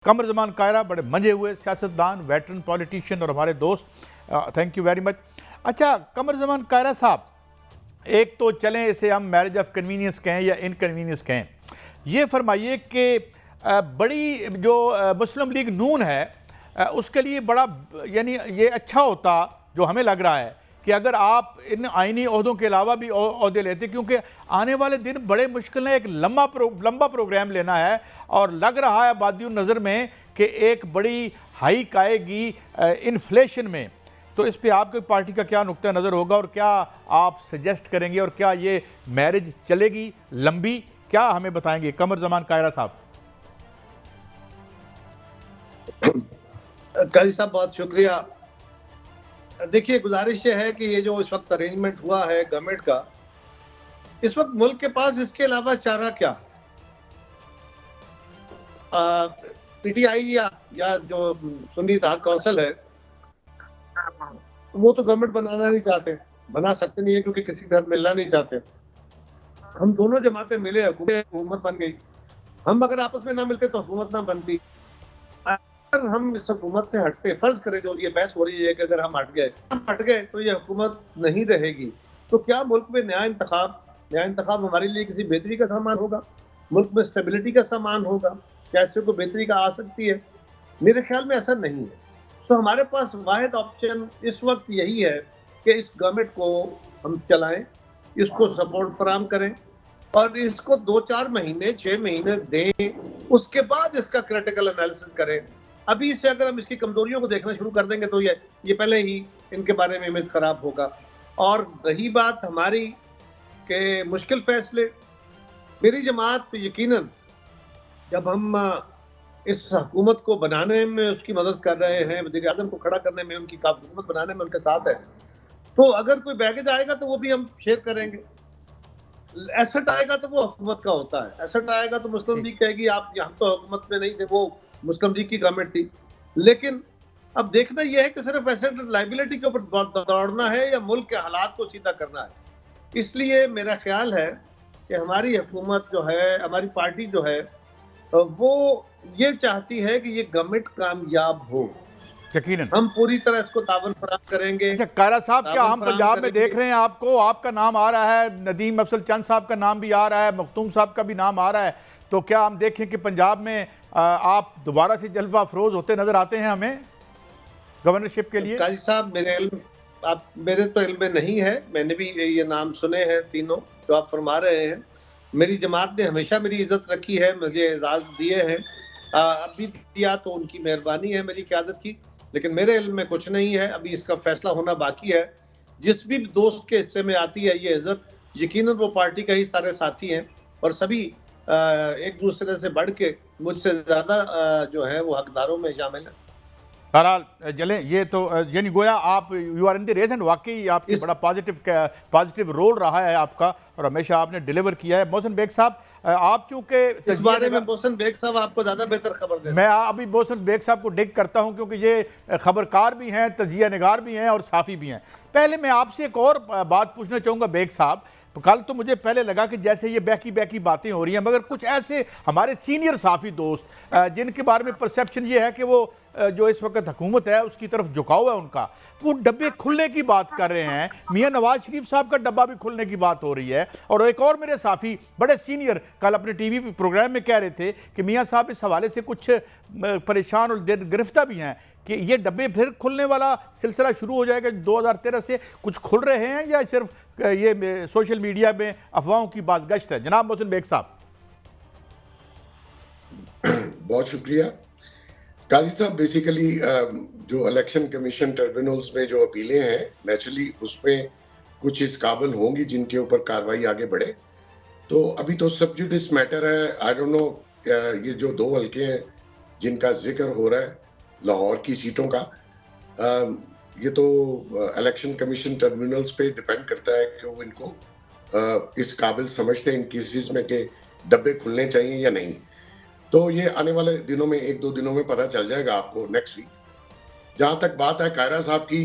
कमर जमान कायरा बड़े मंजे हुए सियासतदान, वेटरन पॉलिटिशियन और हमारे दोस्त, थैंक यू वेरी मच। अच्छा कमर जमान कायरा साहब, एक तो चलें इसे हम मैरिज ऑफ कन्वीनियंस कहें या इनकन्वीनियंस कहें, ये फरमाइए कि बड़ी जो मुस्लिम लीग नून है उसके लिए बड़ा यानी ये अच्छा होता जो हमें लग रहा है कि अगर आप इन आइनी ओहदों के अलावा भी ओहदे लेते, क्योंकि आने वाले दिन बड़े मुश्किल है, एक लंबा प्रोग्राम लेना है और लग रहा है बादियों नज़र में कि एक बड़ी हाइक आएगी इन्फ्लेशन में। तो इस पे आपकी पार्टी का क्या नुक्ता नज़र होगा और क्या आप सजेस्ट करेंगे और क्या ये मैरिज चलेगी लंबी, क्या हमें बताएंगे कमर जमान कायरा साहब? काजी साहब बहुत शुक्रिया। देखिए गुजारिश ये है कि ये जो इस वक्त अरेंजमेंट हुआ है गवर्नमेंट का, इस वक्त मुल्क के पास इसके अलावा चारा क्या है? पीटीआई या जो सुन्नी इत्तेहाद काउंसिल है वो तो गवर्नमेंट बनाना नहीं चाहते, बना सकते नहीं है क्योंकि किसी के साथ मिलना नहीं चाहते। हम दोनों जमातें मिले, हुकूमत बन गई। हम अगर आपस में ना मिलते तो हुकूमत ना बनती। अगर हम इस हुकूमत से हटते, फर्ज करें जो ये बहस हो रही है कि अगर हम हट गए तो ये हुकूमत नहीं रहेगी, तो क्या मुल्क में नया इंतखाब हमारे लिए किसी बेहतरी का सामान होगा? मुल्क में स्टेबिलिटी का सामान होगा? क्या इससे कोई बेहतरी का आ सकती है? मेरे ख्याल में ऐसा नहीं है। तो हमारे पास वाहिद ऑप्शन इस वक्त यही है कि इस गवर्नमेंट को हम चलाएं, इसको सपोर्ट फराहम करें और इसको 2-4 महीने 6 महीने दें, उसके बाद इसका क्रिटिकल एनालिसिस करें। अभी से अगर हम इसकी कमजोरियों को देखना शुरू कर देंगे तो ये पहले ही इनके बारे में इमेज खराब होगा। और रही बात हमारी के मुश्किल फैसले, मेरी जमात तो यकीनन जब हम इस हुकूमत को बनाने में उसकी मदद कर रहे हैं, वज़ीर-ए-आज़म को खड़ा करने में, उनकी हुकूमत बनाने में उनके साथ है, तो अगर कोई बैगेज आएगा तो वो भी हम शेयर करेंगे। एसेट आएगा तो वो हुकूमत का होता है, एसेट आएगा तो मुस्लिम लीग कहेगी आप यहाँ तो हुकूमत में नहीं थे, वो मुस्लिम लीग की गवर्नमेंट थी। लेकिन अब देखना यह है कि सिर्फ एसेट लायबिलिटी के ऊपर दौड़ना है या मुल्क के हालात को सीधा करना है। इसलिए मेरा ख्याल है कि हमारी हुकूमत जो है, हमारी पार्टी जो है, वो ये चाहती है कि ये गवर्नमेंट कामयाब हो। यकीनन हम पूरी तरह इसको ताबन फराहम करेंगे। अच्छा कायरा साहब, क्या हम पंजाब में देख रहे हैं आपको, आपका नाम आ रहा है, नदीम अफजल चंद साहब का नाम भी आ रहा है, मखतूम साहब का भी नाम आ रहा है, तो क्या हम देखें कि पंजाब में आप दोबारा से जलवा अफरोज होते नजर आते हैं हमें गवर्नरशिप के लिए? काजी साहब मेरे तो इल्म में नहीं है, मैंने भी ये नाम सुने हैं तीनों जो आप फरमा रहे हैं। मेरी जमात ने हमेशा मेरी इज्जत रखी है, मुझे एजाज दिए हैं, अभी दिया तो उनकी मेहरबानी है मेरी क़यादत की, लेकिन मेरे इल्म में कुछ नहीं है। अभी इसका फैसला होना बाकी है। जिस भी दोस्त के हिस्से में आती है ये इज्जत, यकीनन वो पार्टी का ही सारे साथी हैं और सभी एक दूसरे से बढ़ के मुझसे ज्यादा जो है वो हकदारों में शामिल है। बहरहाल जले ये तो यानी गोया आप you are in the race and वाकई आपकी बड़ा पॉजिटिव रोल रहा है आपका और हमेशा आपने डिलीवर किया है। मोहसिन बेग साहब, आप चूंकि इस बारे में मोहसिन बेग साहब आपको ज्यादा बेहतर खबर दें। मैं अभी मोहसिन बेग साहब को डिग करता हूं क्योंकि ये खबरकार भी हैं, तजिया निगार भी हैं और साफ़ी भी हैं। पहले मैं आपसे एक और बात पूछना चाहूँगा बेग साहब, कल तो मुझे पहले लगा कि जैसे ये बहकी बातें हो रही हैं, मगर कुछ ऐसे हमारे सीनियर साफ़ी दोस्त जिनके बारे में परसेप्शन ये है कि वो जो इस वक्त हुकूमत है उसकी तरफ झुकाव है उनका, वो डब्बे खुलने की बात कर रहे हैं। मियां नवाज शरीफ साहब का डब्बा भी खुलने की बात हो रही है और एक और मेरे साथी बड़े सीनियर कल अपने टीवी प्रोग्राम में कह रहे थे कि मियां साहब इस हवाले से कुछ परेशान और गिरफ्तार भी हैं कि ये डब्बे फिर खुलने वाला सिलसिला शुरू हो जाएगा 2013 से। कुछ खुल रहे हैं या सिर्फ ये सोशल मीडिया में अफवाहों की बाज़गश्त है? जनाब मोहसिन बेग साहब। बहुत शुक्रिया काजी साहब। बेसिकली जो इलेक्शन कमीशन ट्रिब्यूनल्स में जो अपीलें हैं, नेचुरली उसमें कुछ इस काबिल होंगी जिनके ऊपर कार्रवाई आगे बढ़े। तो अभी तो सब जुडिस मैटर है। आई डोंट नो ये जो 2 हल्के हैं जिनका जिक्र हो रहा है लाहौर की सीटों का, ये तो इलेक्शन कमीशन ट्रिब्यूनल्स पे डिपेंड करता है कि वो इनको इस काबिल समझते हैं इन केसेस में कि डब्बे खुलने चाहिए या नहीं। तो ये आने वाले दिनों में 1-2 दिनों में पता चल जाएगा आपको, नेक्स्ट वीक। जहां तक बात है कायरा साहब की,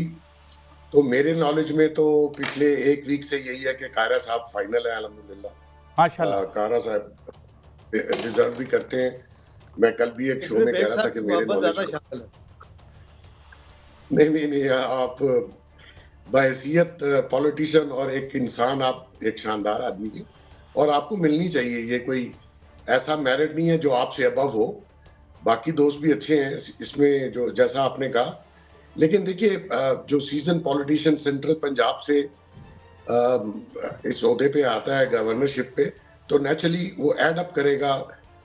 तो मेरे नॉलेज में तो पिछले 1 वीक से यही है कि कायरा साहब फाइनल है अल्हम्दुलिल्लाह। माशाल्लाह कायरा साहब डिजर्व भी करते हैं मैं कल भी एक शो इसमें में कह बेग रहा था साहब कि की मेरे मोहब्बत नॉलेज ज्यादा में शामिल है। नहीं, आप बहैसियत पॉलिटिशियन और एक इंसान, आप एक शानदार आदमी हैं और आपको मिलनी चाहिए। ये कोई ऐसा मेरिट नहीं है जो आपसे अबव हो। बाकी दोस्त भी अच्छे हैं इसमें, जो जैसा आपने कहा। लेकिन देखिए, जो सीजन पॉलिटिशियन सेंट्रल पंजाब से इस ओहदे पे आता है, गवर्नरशिप पे, तो नेचुरली वो एड अप करेगा,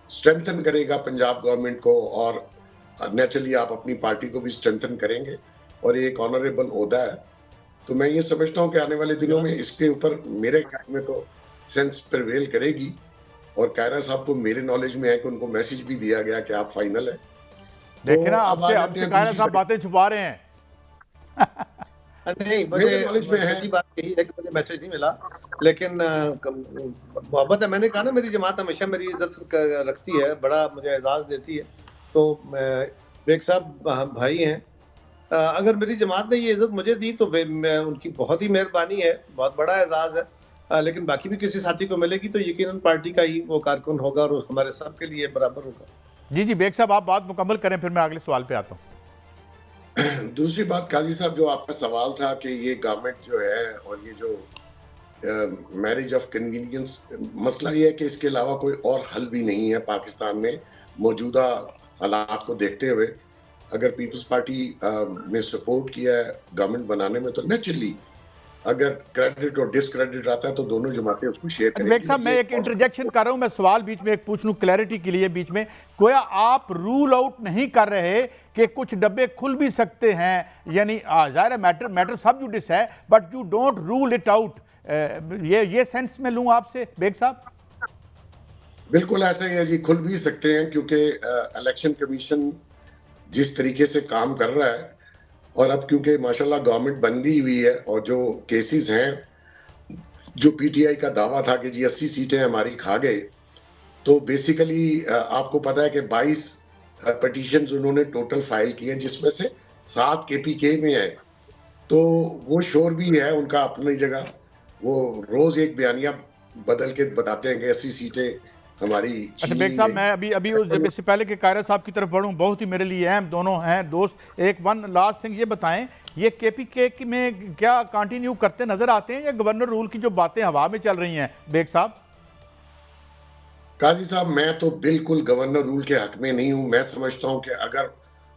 स्ट्रेंथन करेगा पंजाब गवर्नमेंट को, और नेचुरली आप अपनी पार्टी को भी स्ट्रेंथन करेंगे, और ये एक ऑनरेबल ओहदा है। तो मैं ये समझता हूँ कि आने वाले दिनों में इसके ऊपर मेरे ख्याल में तो सेंस प्रिवेल करेगी। और कायरा साहब को मेरे नॉलेज में है कि उनको मैसेज भी दिया गया कि आप फाइनल है। देखे तो ना, अब आ आपसे जाते आपसे हैं कायरा दूसरी साहब साइड। बातें छुपा रहे हैं। नहीं, मेरे नॉलेज में मुझे है। सच्ची बात यही है कि मुझे मैसेज नहीं मिला, लेकिन मोहब्बत है। मैंने कहा ना, मेरी जमात हमेशा मेरी इज्जत रखती है, बड़ा मुझे एजाज देती है। तो बेग साहब भाई हैं। अगर मेरी जमात ने ये इज्जत मुझे दी तो मैं उनकी बहुत ही मेहरबानी है, बहुत बड़ा एजाज है। लेकिन बाकी भी किसी साथी को मिलेगी तो यकीनन पार्टी का ही वो कारकुन होगा और हमारे सब के लिए बराबर होगा। जी जी, बेग साहब आप बात मुकम्मल करें, फिर मैं अगले सवाल पे आता हूँ। दूसरी बात काजी साहब, जो आपका सवाल था कि ये गवर्नमेंट जो है और ये जो मैरिज ऑफ कन्वीनियंस, मसला ये है कि इसके अलावा कोई और हल भी नहीं है पाकिस्तान में मौजूदा हालात को देखते हुए। अगर पीपल्स पार्टी ने सपोर्ट किया है गवर्नमेंट बनाने में, तो नेचुरली अगर क्रेडिट और डिसक्रेडिट आता है तो दोनों जमातें उसको शेयर बेग करेंगी। साहब, मैं एक इंटरजेक्शन कर रहा हूं, मैं सवाल बीच में एक पूछ लूं क्लैरिटी के लिए। बीच में कोई आप रूल आउट नहीं कर रहे कि कुछ डब्बे खुल भी सकते हैं, यानी जाहिर है मैटर सब जुडिस है, but you don't rule it out, ये सेंस में लूं आपसे बेग साहब? बिल्कुल ऐसा ही है जी, खुल भी सकते हैं, क्योंकि इलेक्शन कमीशन जिस तरीके से काम कर रहा है, और अब क्योंकि माशाल्लाह गवर्नमेंट बन भी हुई है, और जो केसेस हैं, जो पीटीआई का दावा था कि जी 80 सीटें हमारी खा गए, तो बेसिकली आपको पता है कि 22 पिटीशंस उन्होंने टोटल फाइल किए, जिसमें से 7 केपीके में है। तो वो श्योर भी है उनका अपनी जगह। वो रोज एक बयानिया बदल के बताते हैं कि 80 सीटें हमारी अच्छा छीन बेग ली साहब, गई। मैं अभी इससे पहले कि कायरा साहब की तरफ बढ़ूं, बहुत ही मेरे लिए अहम दोनों हैं दोस्त, एक वन लास्ट थिंग ये बताएं, ये केपीके में क्या कंटिन्यू करते नजर आते हैं, या गवर्नर रूल की जो बातें हवा में चल रही हैं बेग साहब? काजी साहब, मैं तो बिल्कुल गवर्नर रूल के हक में नहीं हूं। मैं समझता हूं कि अगर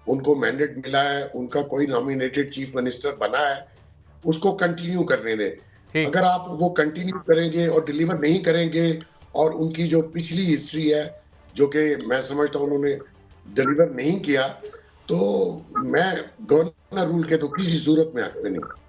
उनको मैंडेट मिला है, उनका कोई नॉमिनेटेड चीफ मिनिस्टर बना है, उसको कंटिन्यू करने दें। ठीक। अगर आप वो कंटिन्यू करेंगे और डिलीवर नहीं करेंगे, और उनकी जो पिछली हिस्ट्री है, जो कि मैं समझता हूं उन्होंने डिलीवर नहीं किया, तो मैं गवर्नर रूल के तो किसी सूरत में हक में नहीं।